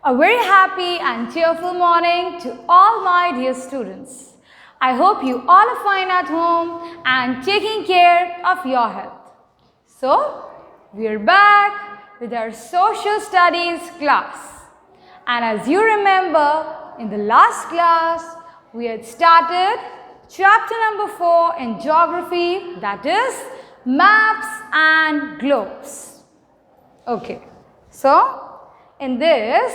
A very happy and cheerful morning to all my dear students. I hope you all are fine at home and taking care of your health. So, we are back with our social studies class. And as you remember, in the last class, we had started chapter number 4 in geography, that is maps and globes. Okay, so in this,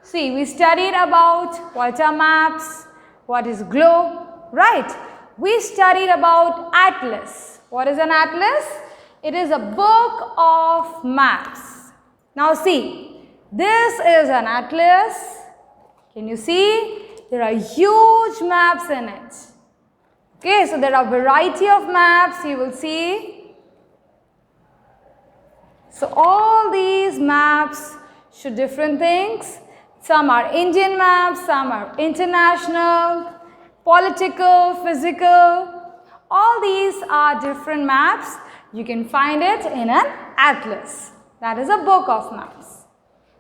see, we studied about what are maps, what is globe, right? We studied about atlas. What is an atlas? It is a book of maps. Now see, this is an atlas. Can you see? There are huge maps in it. Okay, so there are a variety of maps you will see. So all these maps show different things. Some are Indian maps, some are international, political, physical. All these are different maps. You can find it in an atlas. That is a book of maps.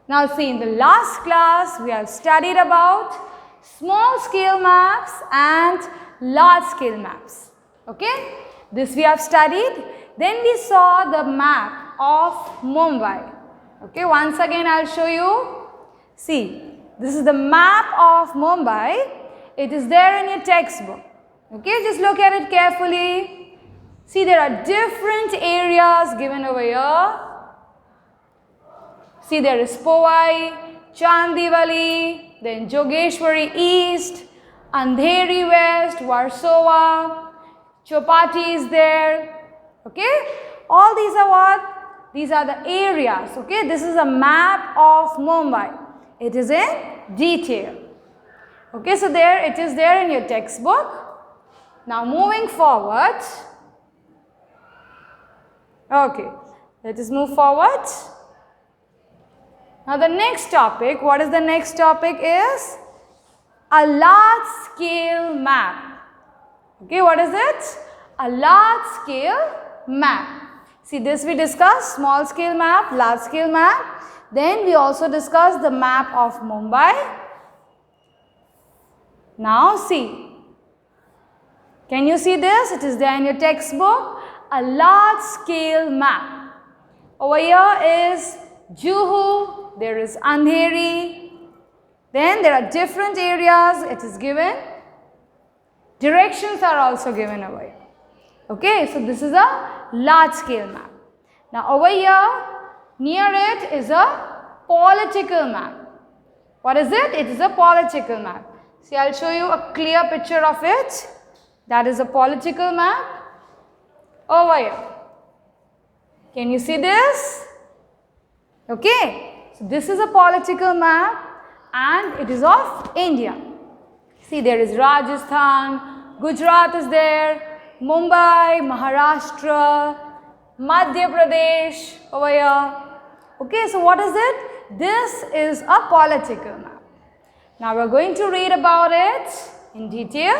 Now see, in the last class we have studied about small scale maps and large scale maps. Okay, this we have studied. Then we saw the map of Mumbai. Okay, once again I will show you. See, this is the map of Mumbai. It is there in your textbook. Okay, just look at it carefully. See, there are different areas given over here. See, there is Powai, Chandivali, then Jogeshwari East, Andheri West, Warsaw, Chopati is there. Okay, all these are what? These are the areas. Okay, this is a map of Mumbai. It is in detail. Okay, so there it is there in your textbook. Now moving forward. Okay, let us move forward. Now the next topic, what is the next topic is a large scale map. Okay, what is it? A large scale map. See, this we discussed, small scale map, large scale map. Then we also discussed the map of Mumbai. Now see, can you see this? It is there in your textbook, a large scale map. Over here is Juhu, there is Andheri. Then there are different areas, it is given. Directions are also given over here. Okay, so this is a large scale map. Now over here, near it is a political map. What is it? It is a political map. See, I will show you a clear picture of it. That is a political map. Over here. Can you see this? Okay, so this is a political map and it is of India. See, there is Rajasthan, Gujarat is there, Mumbai, Maharashtra, Madhya Pradesh over here. Okay, so what is it? This is a political map. Now we are going to read about it in detail.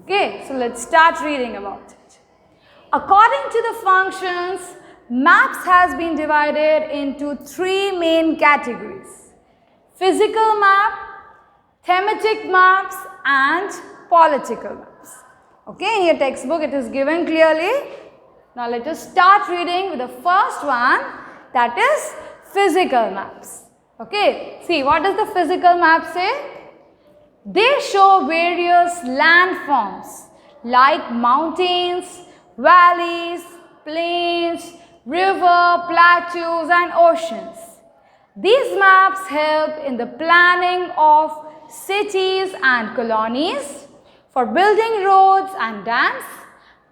Okay, so let's start reading about it. According to the functions, maps has been divided into 3 main categories. Physical map, thematic maps and political maps. Okay, in your textbook it is given clearly. Now let us start reading with the first one, that is physical maps. Okay, see, what does the physical map say? They show various landforms like mountains, valleys, plains, river, plateaus and oceans. These maps help in the planning of cities and colonies, for building roads and dams,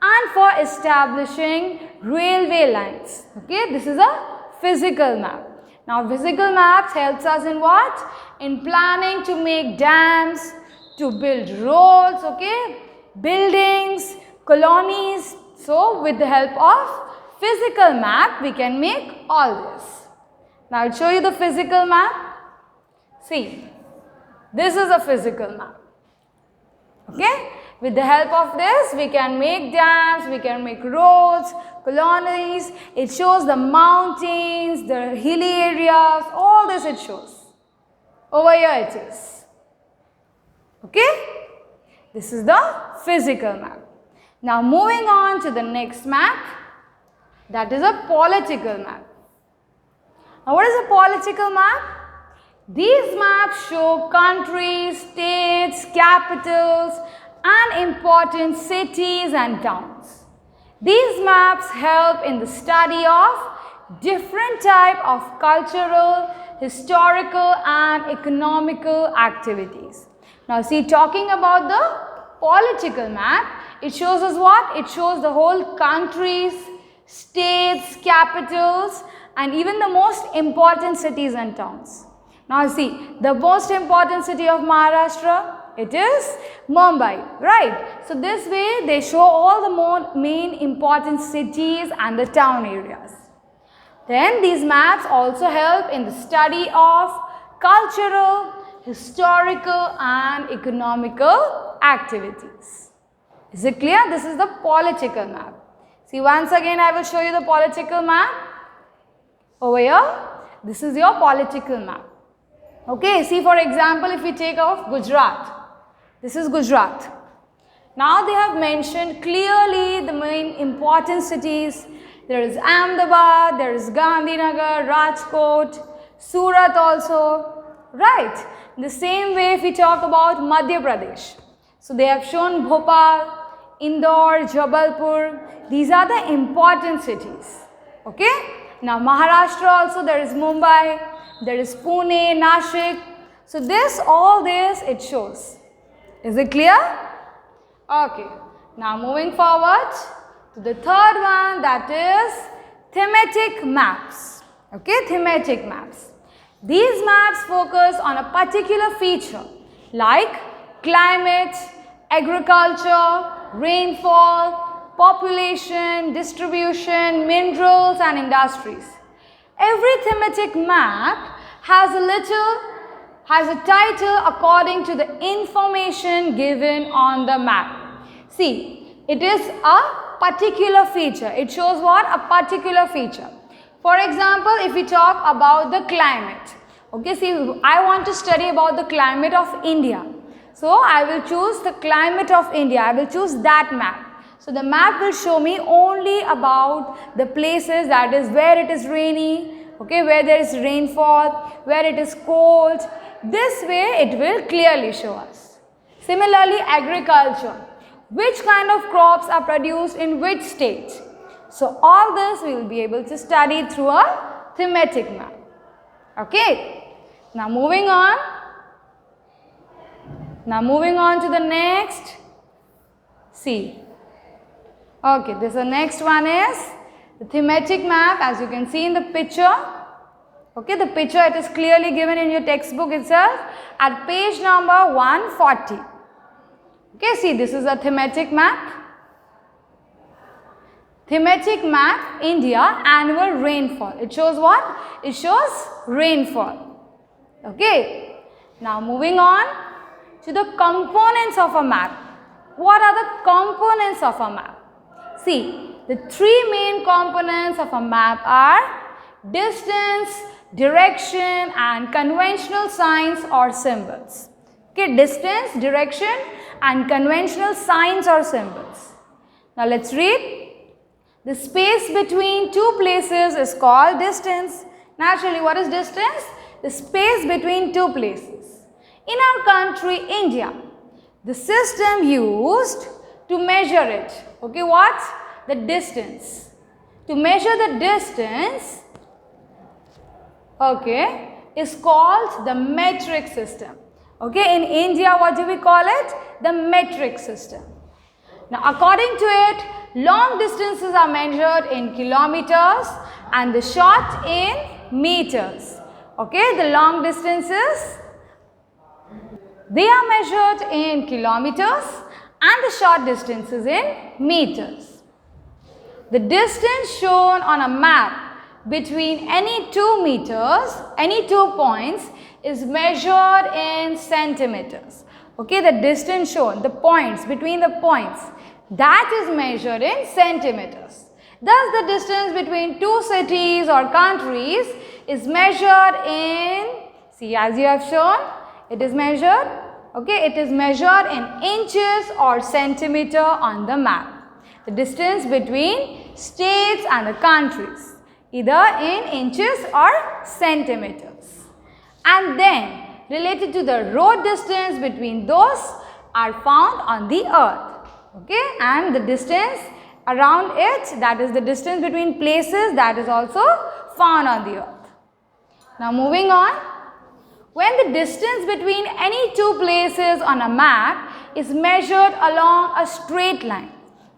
and for establishing railway lines. Okay, this is a physical map. Now, physical maps helps us in what? In planning to make dams, to build roads, okay, buildings, colonies. So, with the help of physical map, we can make all this. Now, I'll show you the physical map. See, this is a physical map. Okay, with the help of this, we can make dams, we can make roads, colonies. It shows the mountains, the hilly areas, all this it shows. Over here it is. Okay? This is the physical map. Now moving on to the next map, that is a political map. Now what is a political map? These maps show countries, states, capitals and important cities and towns. These maps help in the study of different type of cultural, historical and economical activities. Now see, talking about the political map, it shows us what? It shows the whole countries, states, capitals and even the most important cities and towns. Now see, the most important city of Maharashtra, it is Mumbai, right? So this way they show all the main important cities and the town areas. Then these maps also help in the study of cultural, historical and economical activities. Is it clear? This is the political map. See, once again I will show you the political map. Over here, this is your political map. Okay, see, for example, if we take off Gujarat, this is Gujarat. Now they have mentioned clearly the main important cities. There is Ahmedabad, there is Gandhinagar, Rajkot, Surat also, right? In the same way, if we talk about Madhya Pradesh, so they have shown Bhopal, Indore, Jabalpur. These are the important cities. Okay? Now Maharashtra also, there is Mumbai, there is Pune, Nashik. So all this it shows. Is it clear? Okay. Now moving forward to the third one, that is thematic maps. Okay, thematic maps. These maps focus on a particular feature like climate, agriculture, rainfall, population, distribution, minerals and industries. Every thematic map has a title according to the information given on the map. See, it is a particular feature. It shows what? A particular feature. For example, if we talk about the climate. Okay, see, I want to study about the climate of India. So, I will choose the climate of India. I will choose that map. So, the map will show me only about the places, that is where it is rainy, okay, where there is rainfall, where it is cold. This way it will clearly show us. Similarly, agriculture. Which kind of crops are produced in which state? So, all this we will be able to study through a thematic map. Okay. Now, moving on to the next. See. Okay, the next one is the thematic map, as you can see in the picture. Okay, the picture, it is clearly given in your textbook itself at page number 140. Okay, see, this is a thematic map. Thematic map, India, annual rainfall. It shows what? It shows rainfall. Okay. Now moving on to the components of a map. What are the components of a map? See, the three main components of a map are distance, direction and conventional signs or symbols. Okay, distance, direction and conventional signs or symbols. Now let's read. The space between two places is called distance. Naturally, what is distance? The space between two places. In our country, India, the system used to measure it. Okay, what? The distance. To measure the distance, okay, is called the metric system. Okay, in India, what do we call it? The metric system. Now, according to it, long distances are measured in kilometers and the short in meters. Okay, the long distances, they are measured in kilometers and the short distances in meters. The distance shown on a map between any two points is measured in centimeters. Okay, the distance shown, the points, between the points, that is measured in centimeters. Thus, the distance between two cities or countries is measured in See, as you have shown, it is measured. Okay, it is measured in inches or centimeter on the map. The distance between states and the countries, either in inches or centimeters. And then related to the road distance between those are found on the earth. Okay, and the distance around it, that is the distance between places, that is also found on the earth. Now moving on, when the distance between any two places on a map is measured along a straight line.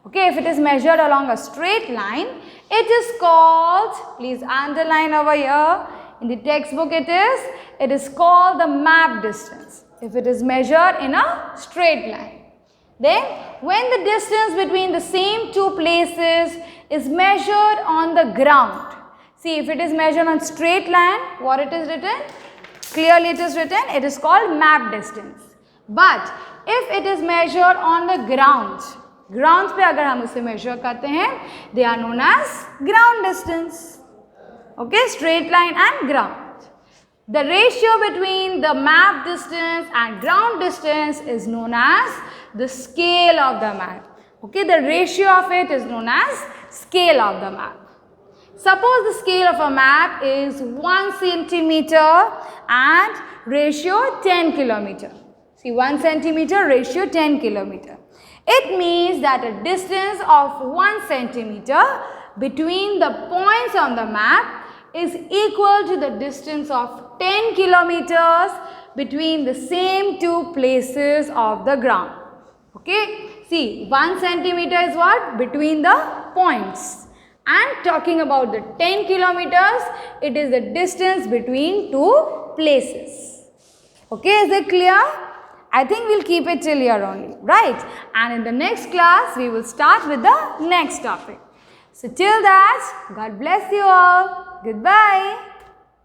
Okay, if it is measured along a straight line, it is called, please underline over here, in the textbook it is called the map distance. If it is measured in a straight line. Then, when the distance between the same two places is measured on the ground. See, if it is measured on straight line, what it is written? Clearly it is written, it is called map distance. But if it is measured on the ground, ground पे अगर हम उसे measure करते हैं, they are known as ground distance. Okay, straight line and ground. The ratio between the map distance and ground distance is known as the scale of the map. Okay, the ratio of it is known as scale of the map. Suppose the scale of a map is 1 centimeter and ratio 10 kilometer. See, 1 centimeter ratio 10 kilometer. It means that a distance of 1 centimeter between the points on the map is equal to the distance of 10 kilometers between the same two places of the ground. Okay, see, 1 centimeter is what? Between the points. And talking about the 10 kilometers, it is the distance between two places. Okay, is it clear? I think we'll keep it till here only, right? And in the next class, we will start with the next topic. So till that, God bless you all. Goodbye.